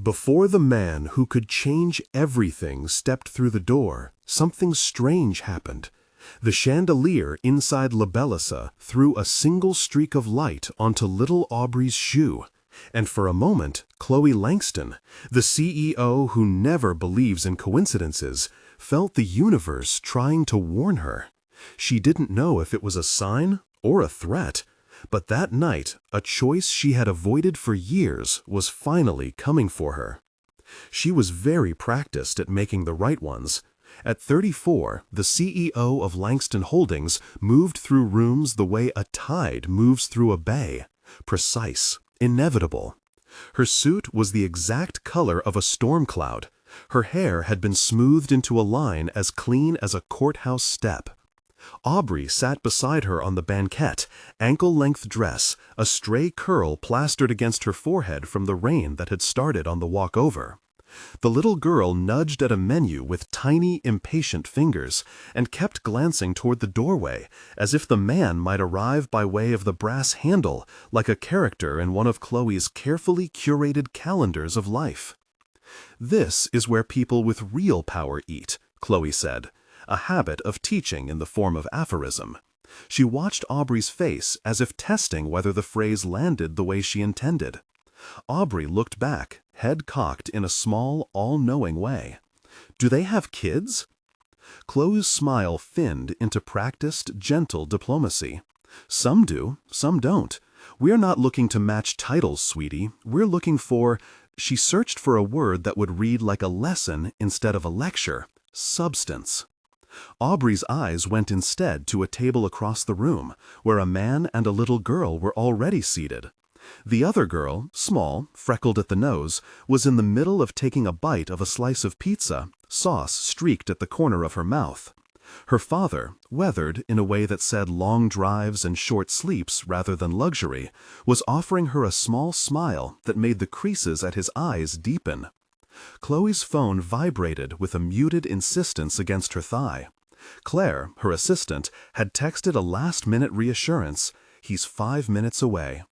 Before the man who could change everything stepped through the door, something strange happened. The chandelier inside Labellisa threw a single streak of light onto little Aubrey's shoe. And for a moment, Khloe Langston, the CEO who never believes in coincidences, felt the universe trying to warn her. She didn't know if it was a sign or a threat, but that night, a choice she had avoided for years was finally coming for her. She was very practiced at making the right ones. At 34, the CEO of Langston Holdings moved through rooms the way a tide moves through a bay. Precise, inevitable. Her suit was the exact color of a storm cloud. Her hair had been smoothed into a line as clean as a courthouse step. Aubrey sat beside her on the banquette, ankle-length dress, a stray curl plastered against her forehead from the rain that had started on the walk over. The little girl nudged at a menu with tiny, impatient fingers and kept glancing toward the doorway, as if the man might arrive by way of the brass handle, like a character in one of Khloe's carefully curated calendars of life. "This is where people with real power eat," Khloe said, a habit of teaching in the form of aphorism. She watched Aubrey's face as if testing whether the phrase landed the way she intended. Aubrey looked back, head cocked in a small, all-knowing way. "Do they have kids?" Khloe's smile thinned into practiced, gentle diplomacy. "Some do, some don't. We're not looking to match titles, sweetie. We're looking for—" She searched for a word that would read like a lesson instead of a lecture. Substance. Aubrey's eyes went instead to a table across the room, where a man and a little girl were already seated. The other girl, small, freckled at the nose, was in the middle of taking a bite of a slice of pizza, sauce streaked at the corner of her mouth. Her father, weathered in a way that said long drives and short sleeps rather than luxury, was offering her a small smile that made the creases at his eyes deepen. Khloe's phone vibrated with a muted insistence against her thigh. Claire, her assistant, had texted a last-minute reassurance, "He's 5 minutes away."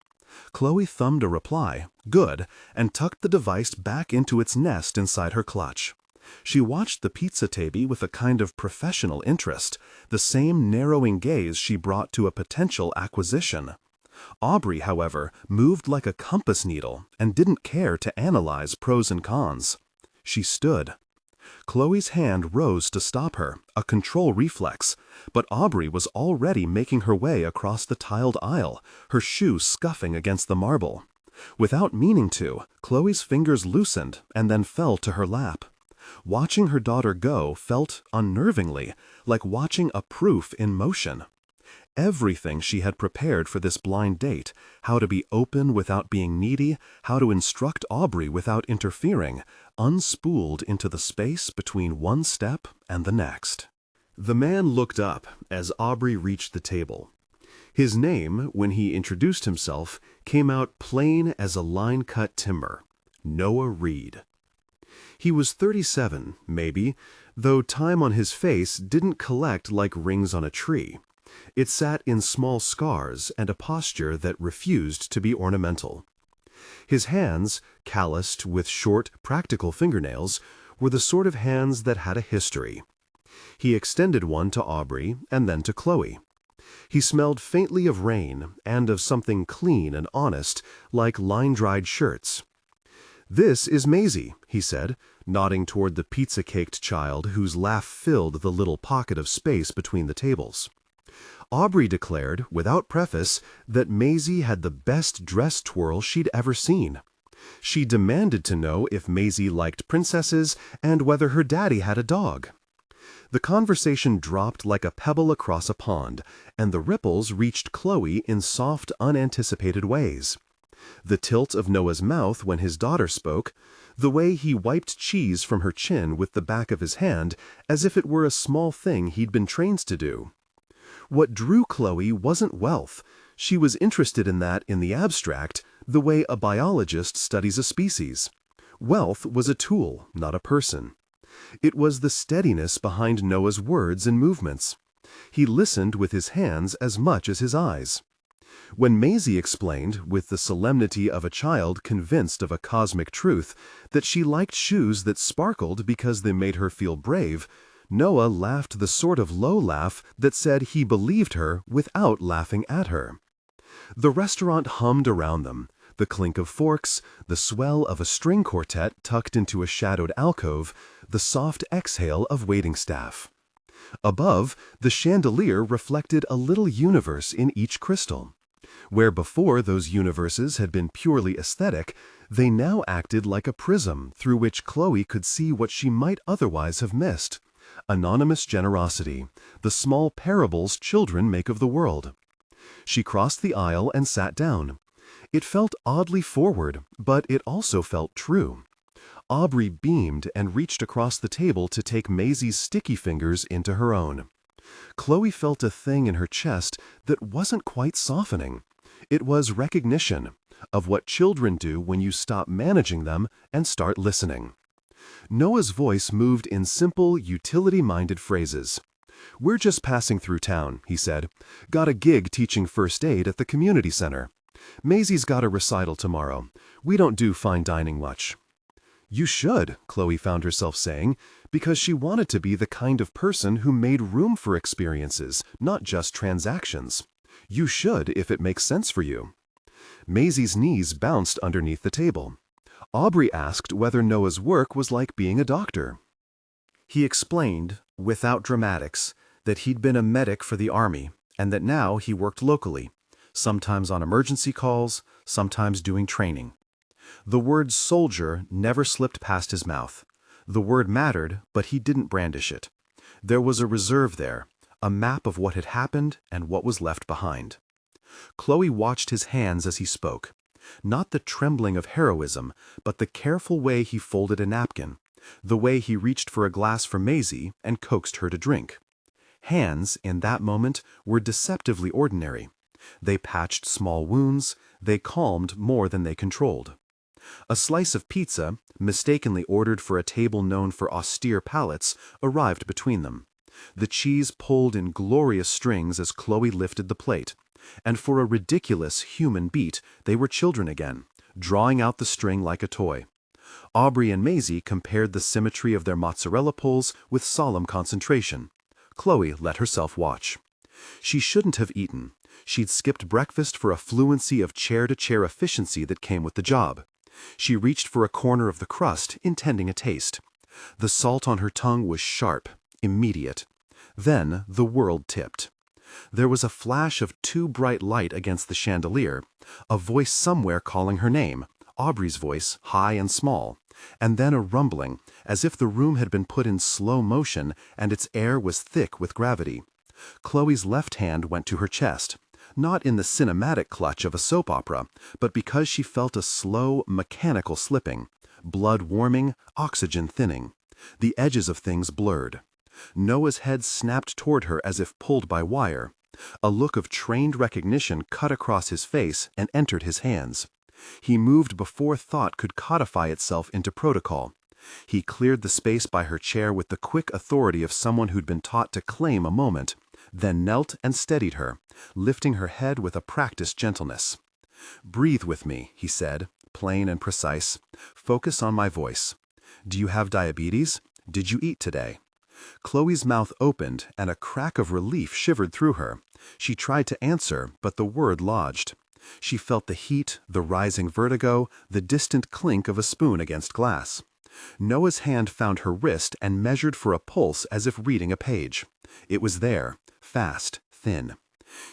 Khloe thumbed a reply, "Good," and tucked the device back into its nest inside her clutch. She watched the pizza taby with a kind of professional interest, the same narrowing gaze she brought to a potential acquisition. Aubrey, however, moved like a compass needle and didn't care to analyze pros and cons. She stood. Khloe's hand rose to stop her, a control reflex, but Aubrey was already making her way across the tiled aisle, her shoe scuffing against the marble. Without meaning to, Khloe's fingers loosened and then fell to her lap. Watching her daughter go felt, unnervingly, like watching a proof in motion. Everything she had prepared for this blind date, how to be open without being needy, how to instruct Aubrey without interfering, unspooled into the space between one step and the next. The man looked up as Aubrey reached the table. His name, when he introduced himself, came out plain as a line-cut timber: Noah Reed. He was 37, maybe, though time on his face didn't collect like rings on a tree. It sat in small scars and a posture that refused to be ornamental. His hands, calloused with short, practical fingernails, were the sort of hands that had a history. He extended one to Aubrey and then to Khloe. He smelled faintly of rain and of something clean and honest, like line-dried shirts. "This is Maisie," he said, nodding toward the pizza-caked child whose laugh filled the little pocket of space between the tables. Aubrey declared, without preface, that Maisie had the best dress twirl she'd ever seen. She demanded to know if Maisie liked princesses and whether her daddy had a dog. The conversation dropped like a pebble across a pond, and the ripples reached Khloe in soft, unanticipated ways. The tilt of Noah's mouth when his daughter spoke, the way he wiped cheese from her chin with the back of his hand as if it were a small thing he'd been trained to do. What drew Khloe wasn't wealth. She was interested in that in the abstract, the way a biologist studies a species. Wealth was a tool, not a person. It was the steadiness behind Noah's words and movements. He listened with his hands as much as his eyes. When Maisie explained, with the solemnity of a child convinced of a cosmic truth, that she liked shoes that sparkled because they made her feel brave, Noah laughed the sort of low laugh that said he believed her without laughing at her. The restaurant hummed around them, the clink of forks, the swell of a string quartet tucked into a shadowed alcove, the soft exhale of waiting staff. Above, the chandelier reflected a little universe in each crystal. Where before those universes had been purely aesthetic, they now acted like a prism through which Khloe could see what she might otherwise have missed. Anonymous generosity, the small parables children make of the world. She crossed the aisle and sat down. It felt oddly forward, but it also felt true. Aubrey beamed and reached across the table to take Maisie's sticky fingers into her own. Khloe felt a thing in her chest that wasn't quite softening. It was recognition of what children do when you stop managing them and start listening. Noah's voice moved in simple, utility-minded phrases. "We're just passing through town," he said. "Got a gig teaching first aid at the community center. Maisie's got a recital tomorrow. We don't do fine dining much." "You should," Khloe found herself saying, because she wanted to be the kind of person who made room for experiences, not just transactions. "You should if it makes sense for you." Maisie's knees bounced underneath the table. Aubrey asked whether Noah's work was like being a doctor. He explained, without dramatics, that he'd been a medic for the army and that now he worked locally, sometimes on emergency calls, sometimes doing training. The word soldier never slipped past his mouth. The word mattered, but he didn't brandish it. There was a reserve there, a map of what had happened and what was left behind. Khloe watched his hands as he spoke. Not the trembling of heroism, but the careful way he folded a napkin, the way he reached for a glass for Maisie and coaxed her to drink. Hands, in that moment, were deceptively ordinary. They patched small wounds, they calmed more than they controlled. A slice of pizza, mistakenly ordered for a table known for austere palates, arrived between them. The cheese pulled in glorious strings as Khloe lifted the plate, and for a ridiculous human beat they were children again, drawing out the string like a toy. Aubrey and Maisie compared the symmetry of their mozzarella pulls with solemn concentration. Khloe let herself watch. She shouldn't have eaten. She'd skipped breakfast for a fluency of chair-to-chair efficiency that came with the job. She reached for a corner of the crust, intending a taste. The salt on her tongue was sharp, immediate. Then the world tipped. There was a flash of too bright light against the chandelier, a voice somewhere calling her name, Aubrey's voice, high and small, and then a rumbling, as if the room had been put in slow motion and its air was thick with gravity. Khloe's left hand went to her chest, not in the cinematic clutch of a soap opera, but because she felt a slow, mechanical slipping, blood warming, oxygen thinning. The edges of things blurred. Noah's head snapped toward her as if pulled by wire. A look of trained recognition cut across his face and entered his hands. He moved before thought could codify itself into protocol. He cleared the space by her chair with the quick authority of someone who'd been taught to claim a moment, then knelt and steadied her, lifting her head with a practiced gentleness. "Breathe with me," he said, plain and precise. "Focus on my voice. Do you have diabetes? Did you eat today?" Khloe's mouth opened, and a crack of relief shivered through her. She tried to answer, but the word lodged. She felt the heat, the rising vertigo, the distant clink of a spoon against glass. Noah's hand found her wrist and measured for a pulse as if reading a page. It was there, fast, thin.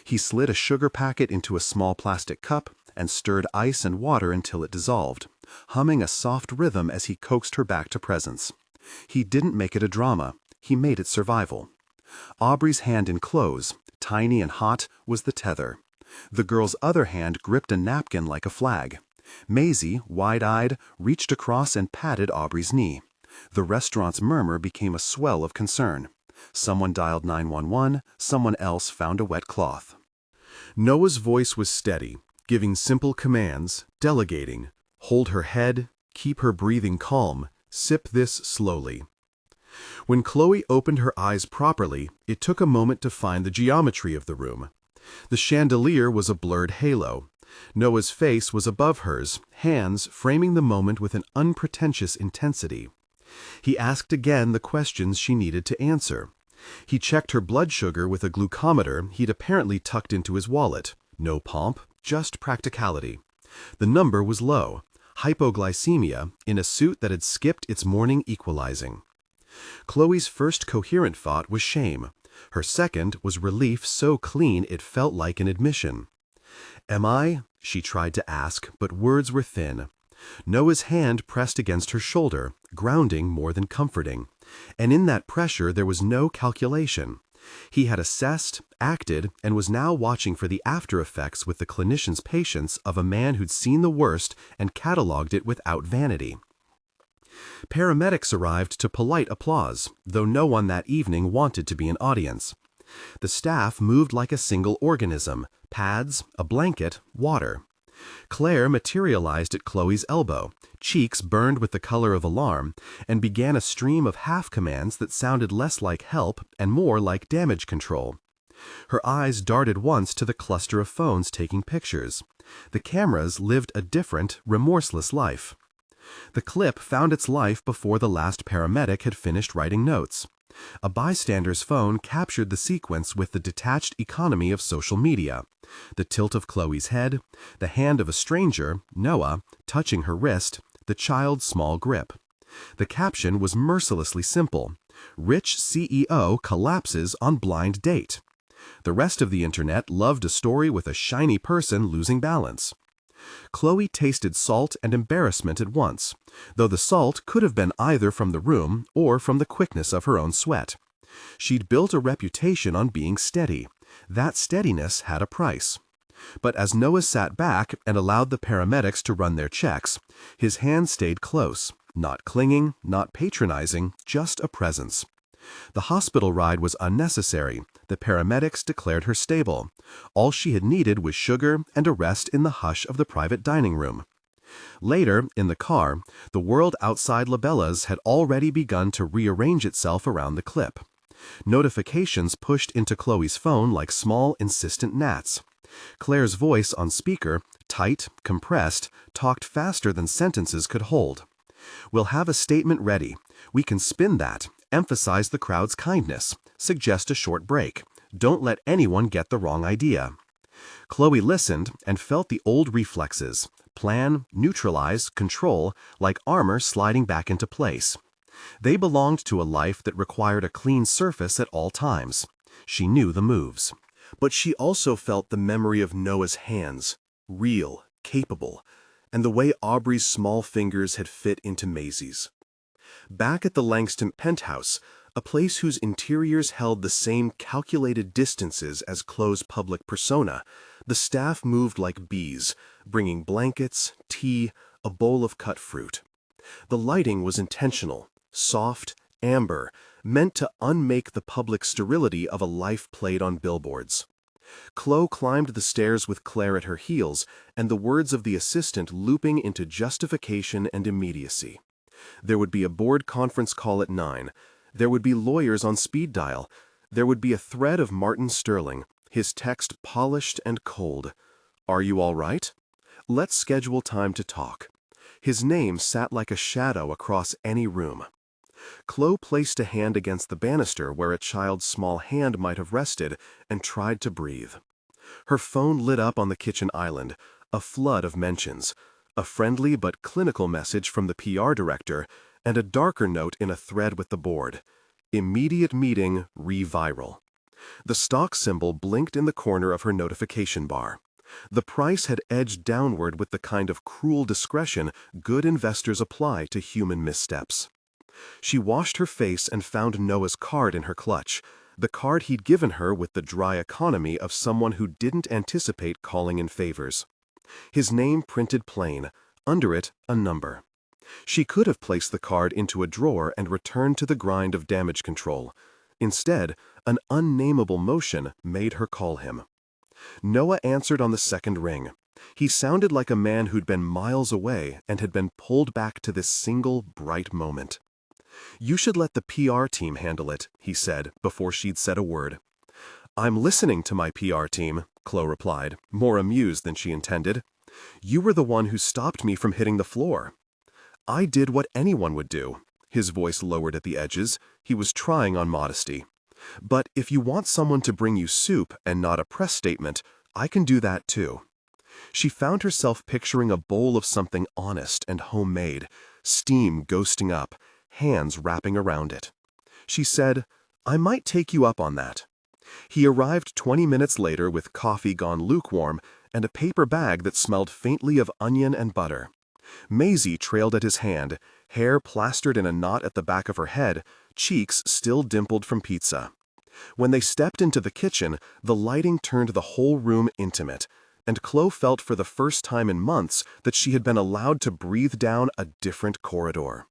He slid a sugar packet into a small plastic cup and stirred ice and water until it dissolved, humming a soft rhythm as he coaxed her back to presence. He didn't make it a drama. He made it survival. Aubrey's hand in close, tiny and hot, was the tether. The girl's other hand gripped a napkin like a flag. Maisie, wide-eyed, reached across and patted Aubrey's knee. The restaurant's murmur became a swell of concern. Someone dialed 911, someone else found a wet cloth. Noah's voice was steady, giving simple commands, delegating. Hold her head, keep her breathing calm, sip this slowly. When Khloe opened her eyes properly, it took a moment to find the geometry of the room. The chandelier was a blurred halo. Noah's face was above hers, hands framing the moment with an unpretentious intensity. He asked again the questions she needed to answer. He checked her blood sugar with a glucometer he'd apparently tucked into his wallet. No pomp, just practicality. The number was low, hypoglycemia, in a suit that had skipped its morning equalizing. Khloe's first coherent thought was shame. Her second was relief so clean it felt like an admission. "Am I?" she tried to ask, but words were thin. Noah's hand pressed against her shoulder, grounding more than comforting. And in that pressure there was no calculation. He had assessed, acted, and was now watching for the after-effects with the clinician's patience of a man who'd seen the worst and catalogued it without vanity. Paramedics arrived to polite applause, though no one that evening wanted to be an audience. The staff moved like a single organism: pads, a blanket, water. Claire materialized at Khloe's elbow, cheeks burned with the color of alarm, and began a stream of half-commands that sounded less like help and more like damage control. Her eyes darted once to the cluster of phones taking pictures. The cameras lived a different, remorseless life. The clip found its life before the last paramedic had finished writing notes. A bystander's phone captured the sequence with the detached economy of social media. The tilt of Khloe's head, the hand of a stranger, Noah, touching her wrist, the child's small grip. The caption was mercilessly simple: "Rich CEO collapses on blind date." The rest of the internet loved a story with a shiny person losing balance. Khloe tasted salt and embarrassment at once, though the salt could have been either from the room or from the quickness of her own sweat. She'd built a reputation on being steady. That steadiness had a price. But as Noah sat back and allowed the paramedics to run their checks, his hand stayed close, not clinging, not patronizing, just a presence. The hospital ride was unnecessary. The paramedics declared her stable. All she had needed was sugar and a rest in the hush of the private dining room. Later, in the car, the world outside Labella's had already begun to rearrange itself around the clip. Notifications pushed into Khloe's phone like small, insistent gnats. Claire's voice on speaker, tight, compressed, talked faster than sentences could hold. "We'll have a statement ready. We can spin that, emphasize the crowd's kindness, suggest a short break. Don't let anyone get the wrong idea." Khloe listened and felt the old reflexes: plan, neutralize, control, like armor sliding back into place. They belonged to a life that required a clean surface at all times. She knew the moves. But she also felt the memory of Noah's hands, real, capable, and the way Aubrey's small fingers had fit into Maisie's. Back at the Langston penthouse, a place whose interiors held the same calculated distances as Khloe's public persona, the staff moved like bees, bringing blankets, tea, a bowl of cut fruit. The lighting was intentional, soft, amber, meant to unmake the public sterility of a life played on billboards. Khloe climbed the stairs with Claire at her heels, and the words of the assistant looping into justification and immediacy. There would be a board conference call at 9. There would be lawyers on speed dial. There would be a thread of Martin Sterling, his text polished and cold. "Are you all right? Let's schedule time to talk." His name sat like a shadow across any room. Khloe placed a hand against the banister where a child's small hand might have rested and tried to breathe. Her phone lit up on the kitchen island, a flood of mentions, a friendly but clinical message from the PR director, and a darker note in a thread with the board: "Immediate meeting, re-viral." The stock symbol blinked in the corner of her notification bar. The price had edged downward with the kind of cruel discretion good investors apply to human missteps. She washed her face and found Noah's card in her clutch, the card he'd given her with the dry economy of someone who didn't anticipate calling in favors. His name printed plain, under it a number. She could have placed the card into a drawer and returned to the grind of damage control. Instead, an unnameable motion made her call him. Noah answered on the second ring. He sounded like a man who'd been miles away and had been pulled back to this single, bright moment. "You should let the PR team handle it," he said, before she'd said a word. "I'm listening to my PR team," Khloe replied, more amused than she intended. "You were the one who stopped me from hitting the floor." "I did what anyone would do." His voice lowered at the edges. He was trying on modesty. "But if you want someone to bring you soup and not a press statement, I can do that too." She found herself picturing a bowl of something honest and homemade, steam ghosting up, hands wrapping around it. She said, "I might take you up on that." He arrived 20 minutes later with coffee gone lukewarm and a paper bag that smelled faintly of onion and butter. Maisie trailed at his hand, hair plastered in a knot at the back of her head, cheeks still dimpled from pizza. When they stepped into the kitchen, the lighting turned the whole room intimate, and Khloe felt for the first time in months that she had been allowed to breathe down a different corridor.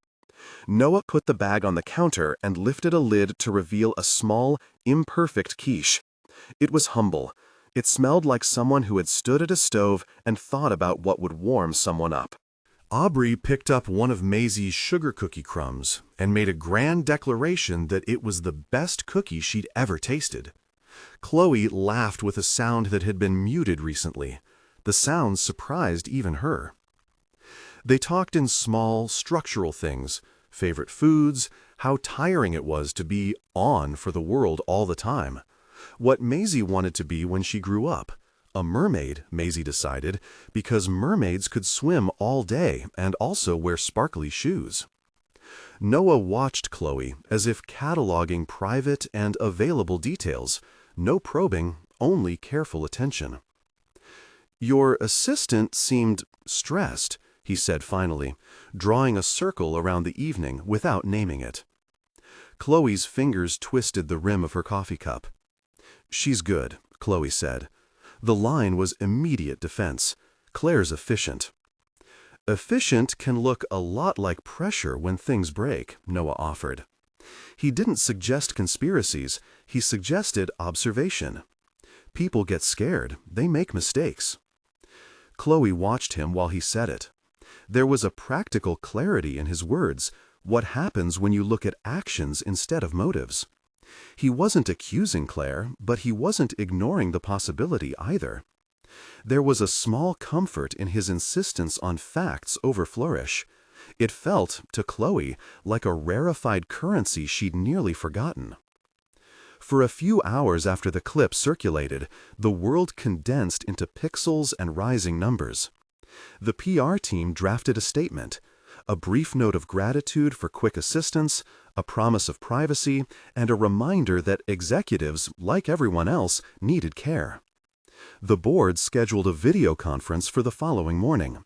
Noah put the bag on the counter and lifted a lid to reveal a small, imperfect quiche. It was humble. It smelled like someone who had stood at a stove and thought about what would warm someone up. Aubrey picked up one of Maisie's sugar cookie crumbs and made a grand declaration that it was the best cookie she'd ever tasted. Khloe laughed with a sound that had been muted recently. The sound surprised even her. They talked in small, structural things, favorite foods, how tiring it was to be on for the world all the time, what Maisie wanted to be when she grew up. A mermaid, Maisie decided, because mermaids could swim all day and also wear sparkly shoes. Noah watched Khloe as if cataloging private and available details, no probing, only careful attention. "Your assistant seemed stressed," he said finally, drawing a circle around the evening without naming it. Khloe's fingers twisted the rim of her coffee cup. "She's good," Khloe said. The line was immediate defense. Claire's efficient. "Efficient can look a lot like pressure when things break," Noah offered. He didn't suggest conspiracies, he suggested observation. People get scared, they make mistakes. Khloe watched him while he said it. There was a practical clarity in his words, what happens when you look at actions instead of motives. He wasn't accusing Claire, but he wasn't ignoring the possibility either. There was a small comfort in his insistence on facts over flourish. It felt, to Khloe, like a rarefied currency she'd nearly forgotten. For a few hours after the clip circulated, the world condensed into pixels and rising numbers. The PR team drafted a statement, a brief note of gratitude for quick assistance, a promise of privacy, and a reminder that executives, like everyone else, needed care. The board scheduled a video conference for the following morning.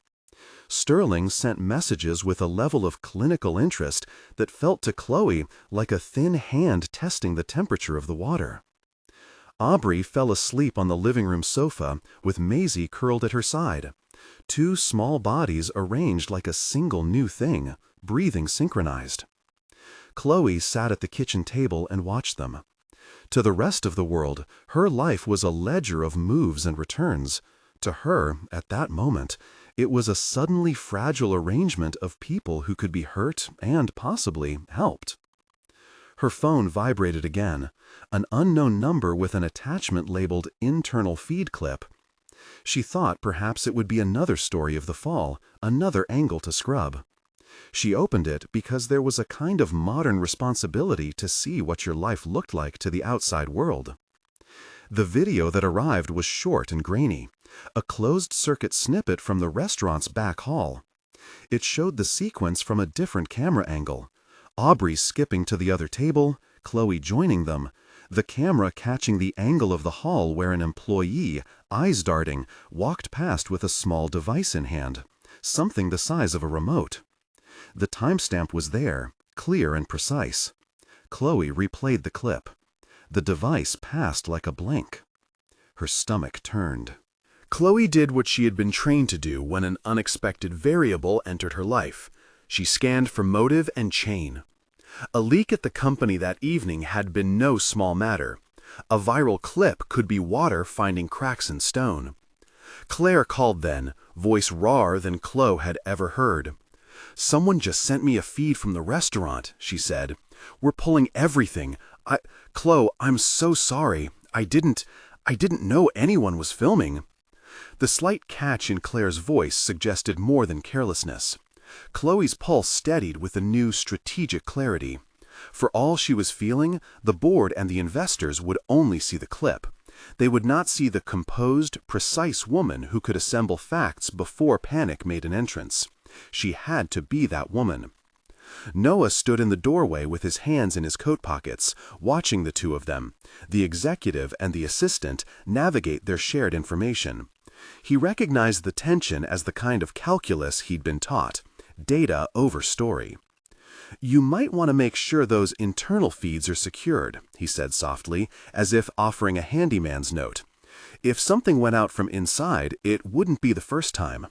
Sterling sent messages with a level of clinical interest that felt to Khloe like a thin hand testing the temperature of the water. Aubrey fell asleep on the living room sofa with Maisie curled at her side. Two small bodies arranged like a single new thing, breathing synchronized. Khloe sat at the kitchen table and watched them. To the rest of the world, her life was a ledger of moves and returns. To her, at that moment, it was a suddenly fragile arrangement of people who could be hurt and possibly helped. Her phone vibrated again, an unknown number with an attachment labeled internal feed clip. She thought perhaps it would be another story of the fall, another angle to scrub. She opened it because there was a kind of modern responsibility to see what your life looked like to the outside world. The video that arrived was short and grainy, a closed-circuit snippet from the restaurant's back hall. It showed the sequence from a different camera angle. Aubrey skipping to the other table, Khloe joining them, the camera catching the angle of the hall where an employee, eyes darting, walked past with a small device in hand, something the size of a remote. The timestamp was there, clear and precise. Khloe replayed the clip. The device passed like a blink. Her stomach turned. Khloe did what she had been trained to do when an unexpected variable entered her life. She scanned for motive and chain. A leak at the company that evening had been no small matter. A viral clip could be water finding cracks in stone. Claire called then, voice rawer than Khloe had ever heard. "Someone just sent me a feed from the restaurant," she said. "We're pulling everything. Khloe, I'm so sorry. I didn't know anyone was filming." The slight catch in Claire's voice suggested more than carelessness. Khloe's pulse steadied with a new strategic clarity. For all she was feeling, the board and the investors would only see the clip. They would not see the composed, precise woman who could assemble facts before panic made an entrance. She had to be that woman. Noah stood in the doorway with his hands in his coat pockets, watching the two of them, the executive and the assistant, navigate their shared information. He recognized the tension as the kind of calculus he'd been taught: data over story. "You might want to make sure those internal feeds are secured," he said softly, as if offering a handyman's note. "If something went out from inside, it wouldn't be the first time."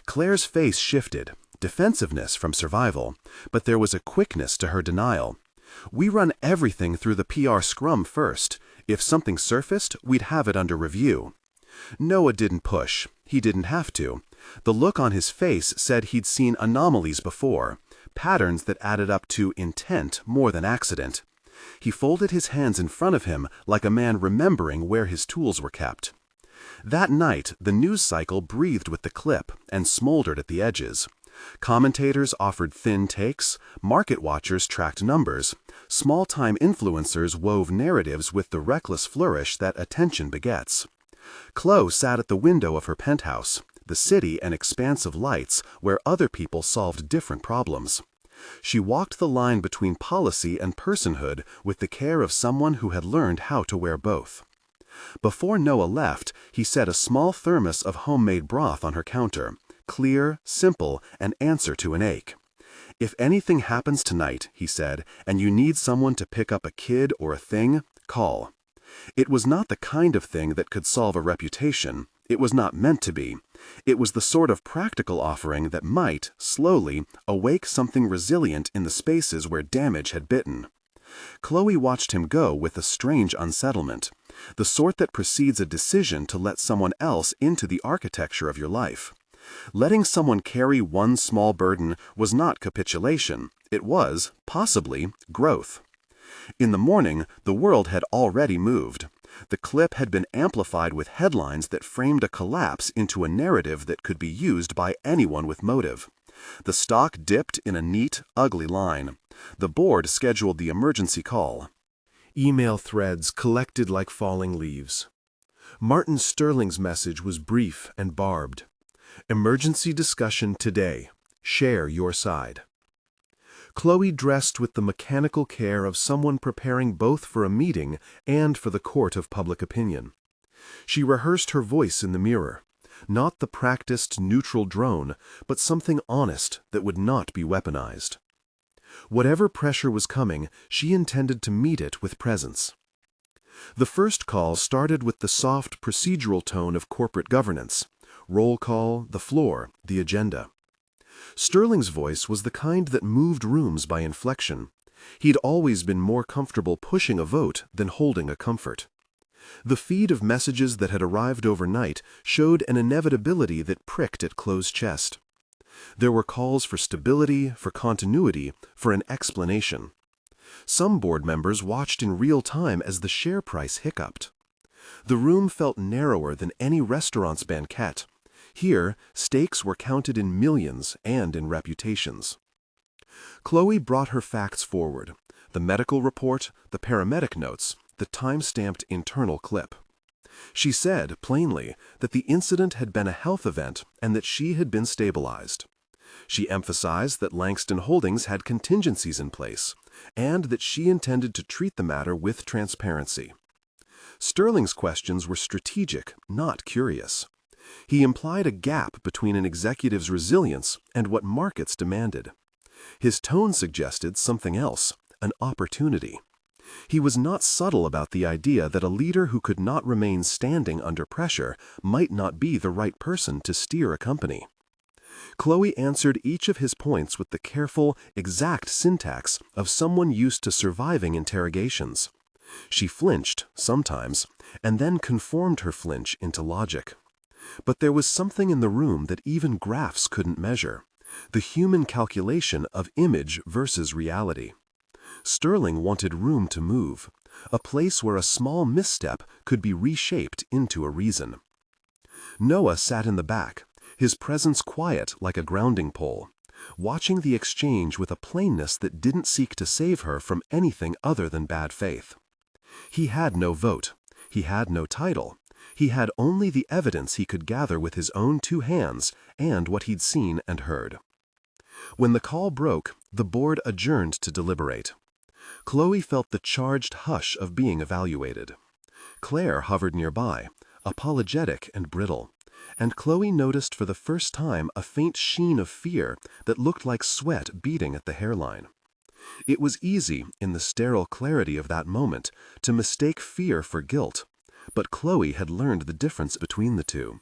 Claire's face shifted, defensiveness from survival, but there was a quickness to her denial. "We run everything through the PR scrum first. If something surfaced, we'd have it under review." Noah didn't push. He didn't have to. The look on his face said he'd seen anomalies before, patterns that added up to intent more than accident. He folded his hands in front of him like a man remembering where his tools were kept. That night, the news cycle breathed with the clip and smoldered at the edges. Commentators offered thin takes, market watchers tracked numbers, small-time influencers wove narratives with the reckless flourish that attention begets. Khloe sat at the window of her penthouse, the city an expanse of lights where other people solved different problems. She walked the line between policy and personhood with the care of someone who had learned how to wear both. Before Noah left, he set a small thermos of homemade broth on her counter, clear, simple, an answer to an ache. "If anything happens tonight," he said, "and you need someone to pick up a kid or a thing, call." It was not the kind of thing that could solve a reputation. It was not meant to be. It was the sort of practical offering that might, slowly, awake something resilient in the spaces where damage had bitten. Khloe watched him go with a strange unsettlement, the sort that precedes a decision to let someone else into the architecture of your life. Letting someone carry one small burden was not capitulation. It was, possibly, growth. In the morning, the world had already moved. The clip had been amplified with headlines that framed a collapse into a narrative that could be used by anyone with motive. The stock dipped in a neat, ugly line. The board scheduled the emergency call. Email threads collected like falling leaves. Martin Sterling's message was brief and barbed. "Emergency discussion today. Share your side." Khloe dressed with the mechanical care of someone preparing both for a meeting and for the court of public opinion. She rehearsed her voice in the mirror, not the practiced neutral drone, but something honest that would not be weaponized. Whatever pressure was coming, she intended to meet it with presence. The first call started with the soft procedural tone of corporate governance: roll call, the floor, the agenda. Sterling's voice was the kind that moved rooms by inflection. He'd always been more comfortable pushing a vote than holding a comfort. The feed of messages that had arrived overnight showed an inevitability that pricked at Khloe's chest. There were calls for stability, for continuity, for an explanation. Some board members watched in real time as the share price hiccuped. The room felt narrower than any restaurant's banquette. Here, stakes were counted in millions and in reputations. Khloe brought her facts forward: the medical report, the paramedic notes, the time-stamped internal clip. She said, plainly, that the incident had been a health event and that she had been stabilized. She emphasized that Langston Holdings had contingencies in place, and that she intended to treat the matter with transparency. Sterling's questions were strategic, not curious. He implied a gap between an executive's resilience and what markets demanded. His tone suggested something else: an opportunity. He was not subtle about the idea that a leader who could not remain standing under pressure might not be the right person to steer a company. Khloe answered each of his points with the careful, exact syntax of someone used to surviving interrogations. She flinched, sometimes, and then conformed her flinch into logic. But there was something in the room that even graphs couldn't measure: the human calculation of image versus reality. Sterling wanted room to move, a place where a small misstep could be reshaped into a reason. Noah sat in the back, his presence quiet like a grounding pole, watching the exchange with a plainness that didn't seek to save her from anything other than bad faith. He had no vote. He had no title. He had only the evidence he could gather with his own two hands and what he'd seen and heard. When the call broke, the board adjourned to deliberate. Khloe felt the charged hush of being evaluated. Claire hovered nearby, apologetic and brittle, and Khloe noticed for the first time a faint sheen of fear that looked like sweat beading at the hairline. It was easy, in the sterile clarity of that moment, to mistake fear for guilt, but Khloe had learned the difference between the two.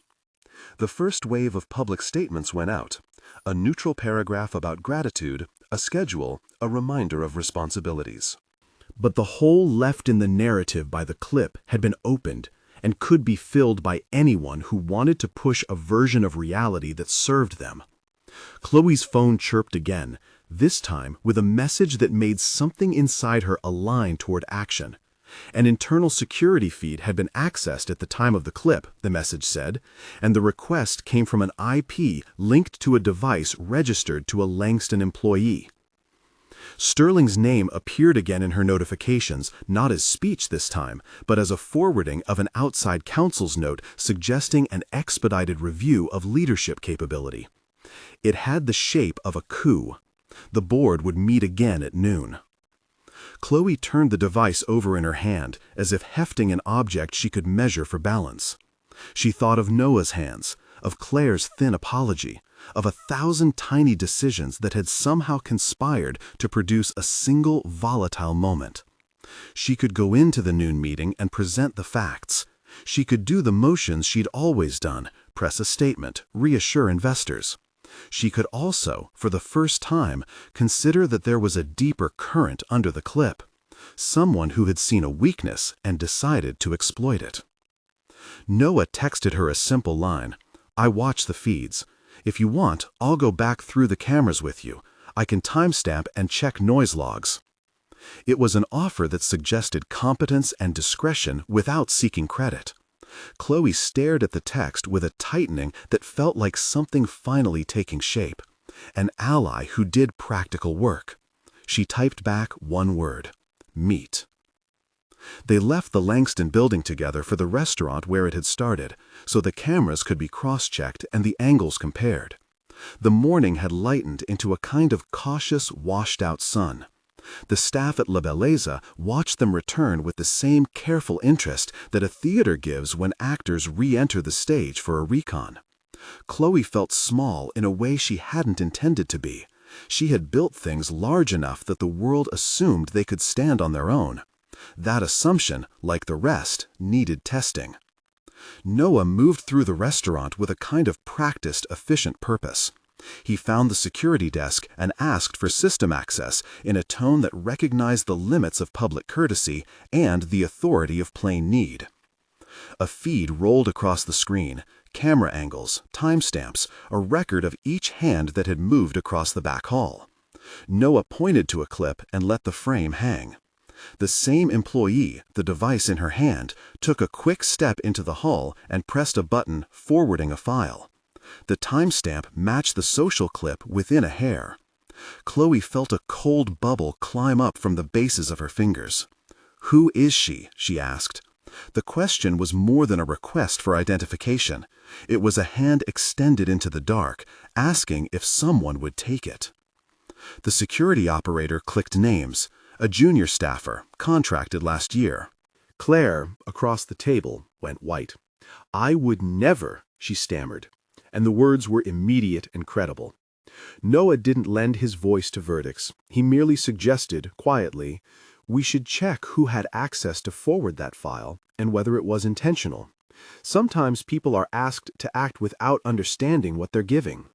The first wave of public statements went out, a neutral paragraph about gratitude, a schedule, a reminder of responsibilities. But the hole left in the narrative by the clip had been opened and could be filled by anyone who wanted to push a version of reality that served them. Khloe's phone chirped again, this time with a message that made something inside her align toward action. An internal security feed had been accessed at the time of the clip, the message said, and the request came from an IP linked to a device registered to a Langston employee. Sterling's name appeared again in her notifications, not as speech this time, but as a forwarding of an outside counsel's note suggesting an expedited review of leadership capability. It had the shape of a coup. The board would meet again at noon. Khloe turned the device over in her hand, as if hefting an object she could measure for balance. She thought of Noah's hands, of Claire's thin apology, of 1,000 tiny decisions that had somehow conspired to produce a single volatile moment. She could go into the noon meeting and present the facts. She could do the motions she'd always done, press a statement, reassure investors. She could also, for the first time, consider that there was a deeper current under the clip, someone who had seen a weakness and decided to exploit it. Noah texted her a simple line, "I watch the feeds. If you want, I'll go back through the cameras with you. I can timestamp and check noise logs." It was an offer that suggested competence and discretion without seeking credit. Khloe stared at the text with a tightening that felt like something finally taking shape. An ally who did practical work. She typed back one word: meet. They left the Langston building together for the restaurant where it had started, so the cameras could be cross-checked and the angles compared. The morning had lightened into a kind of cautious, washed-out sun. The staff at La Belleza watched them return with the same careful interest that a theater gives when actors re-enter the stage for a recon. Khloe felt small in a way she hadn't intended to be. She had built things large enough that the world assumed they could stand on their own. That assumption, like the rest, needed testing. Noah moved through the restaurant with a kind of practiced, efficient purpose. He found the security desk and asked for system access in a tone that recognized the limits of public courtesy and the authority of plain need. A feed rolled across the screen, camera angles, timestamps, a record of each hand that had moved across the back hall. Noah pointed to a clip and let the frame hang. The same employee, the device in her hand, took a quick step into the hall and pressed a button forwarding a file. The timestamp matched the social clip within a hair. Khloe felt a cold bubble climb up from the bases of her fingers. "Who is she?" she asked. The question was more than a request for identification. It was a hand extended into the dark, asking if someone would take it. The security operator clicked names. A junior staffer, contracted last year. Claire, across the table, went white. "I would never," she stammered, and the words were immediate and credible. Noah didn't lend his voice to verdicts. He merely suggested, quietly, "We should check who had access to forward that file and whether it was intentional. Sometimes people are asked to act without understanding what they're giving."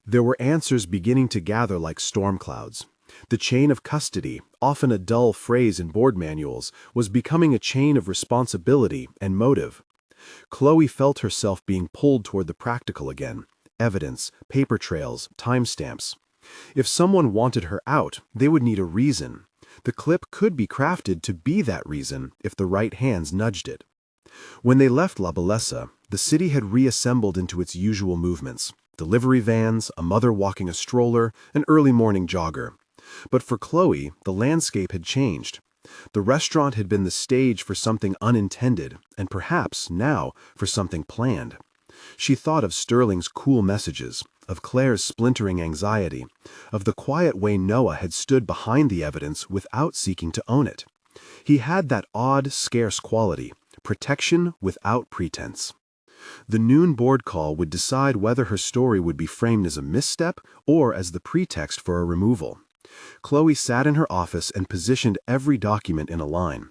There were answers beginning to gather like storm clouds. The chain of custody, often a dull phrase in board manuals, was becoming a chain of responsibility and motive. Khloe felt herself being pulled toward the practical again. Evidence, paper trails, timestamps. If someone wanted her out, they would need a reason. The clip could be crafted to be that reason if the right hands nudged it. When they left La Bellesa, the city had reassembled into its usual movements: delivery vans, a mother walking a stroller, an early morning jogger. But for Khloe, the landscape had changed. The restaurant had been the stage for something unintended, and perhaps, now, for something planned. She thought of Sterling's cool messages, of Claire's splintering anxiety, of the quiet way Noah had stood behind the evidence without seeking to own it. He had that odd, scarce quality: protection without pretense. The noon board call would decide whether her story would be framed as a misstep or as the pretext for a removal. Khloe sat in her office and positioned every document in a line.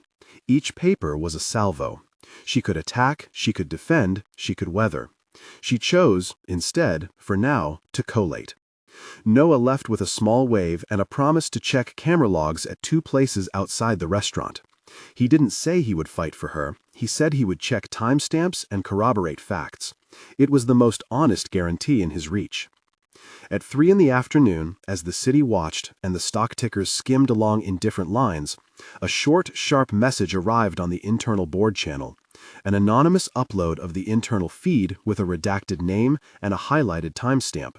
Each paper was a salvo. She could attack, she could defend, she could weather. She chose, instead, for now, to collate. Noah left with a small wave and a promise to check camera logs at 2 places outside the restaurant. He didn't say he would fight for her. He said he would check timestamps and corroborate facts. It was the most honest guarantee in his reach. At 3 in the afternoon, as the city watched and the stock tickers skimmed along in different lines, a short, sharp message arrived on the internal board channel: an anonymous upload of the internal feed with a redacted name and a highlighted timestamp.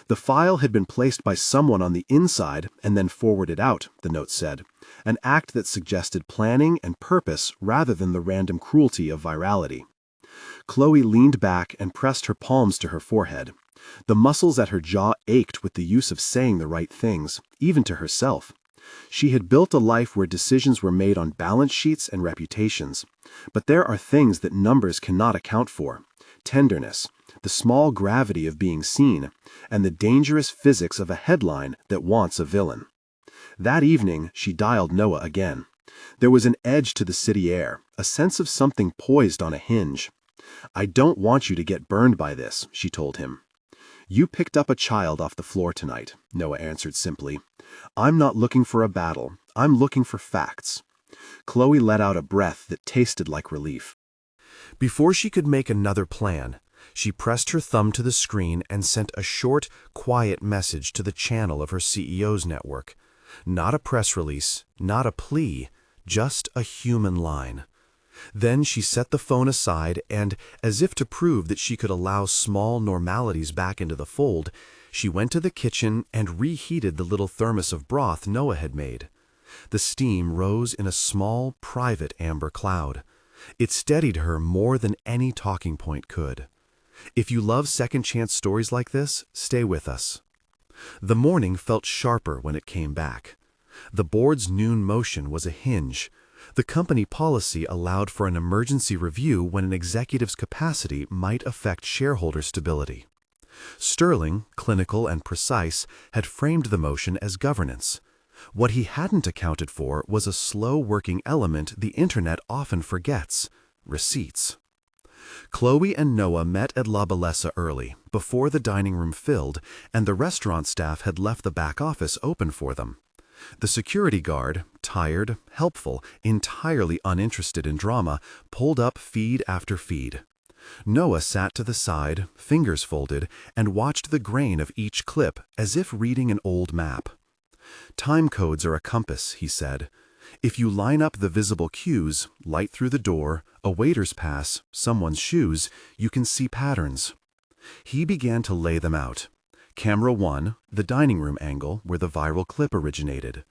The file had been placed by someone on the inside and then forwarded out, the note said, an act that suggested planning and purpose rather than the random cruelty of virality. Khloe leaned back and pressed her palms to her forehead. The muscles at her jaw ached with the use of saying the right things, even to herself. She had built a life where decisions were made on balance sheets and reputations. But there are things that numbers cannot account for: tenderness, the small gravity of being seen, and the dangerous physics of a headline that wants a villain. That evening, she dialed Noah again. There was an edge to the city air, a sense of something poised on a hinge. "I don't want you to get burned by this," she told him. "You picked up a child off the floor tonight," Noah answered simply. "I'm not looking for a battle. I'm looking for facts." Khloe let out a breath that tasted like relief. Before she could make another plan, she pressed her thumb to the screen and sent a short, quiet message to the channel of her CEO's network. Not a press release, not a plea, just a human line. Then she set the phone aside and, as if to prove that she could allow small normalities back into the fold, she went to the kitchen and reheated the little thermos of broth Noah had made. The steam rose in a small, private amber cloud. It steadied her more than any talking point could. If you love second-chance stories like this, stay with us. The morning felt sharper when it came back. The board's noon motion was a hinge. The company policy allowed for an emergency review when an executive's capacity might affect shareholder stability. Sterling, clinical and precise, had framed the motion as governance. What he hadn't accounted for was a slow-working element the internet often forgets: receipts. Khloe and Noah met at La Bellesa early, before the dining room filled, and the restaurant staff had left the back office open for them. The security guard, tired, helpful, entirely uninterested in drama, pulled up feed after feed. Noah sat to the side, fingers folded, and watched the grain of each clip as if reading an old map. "Time codes are a compass," he said. "If you line up the visible cues, light through the door, a waiter's pass, someone's shoes, you can see patterns." He began to lay them out. Camera 1, the dining room angle where the viral clip originated.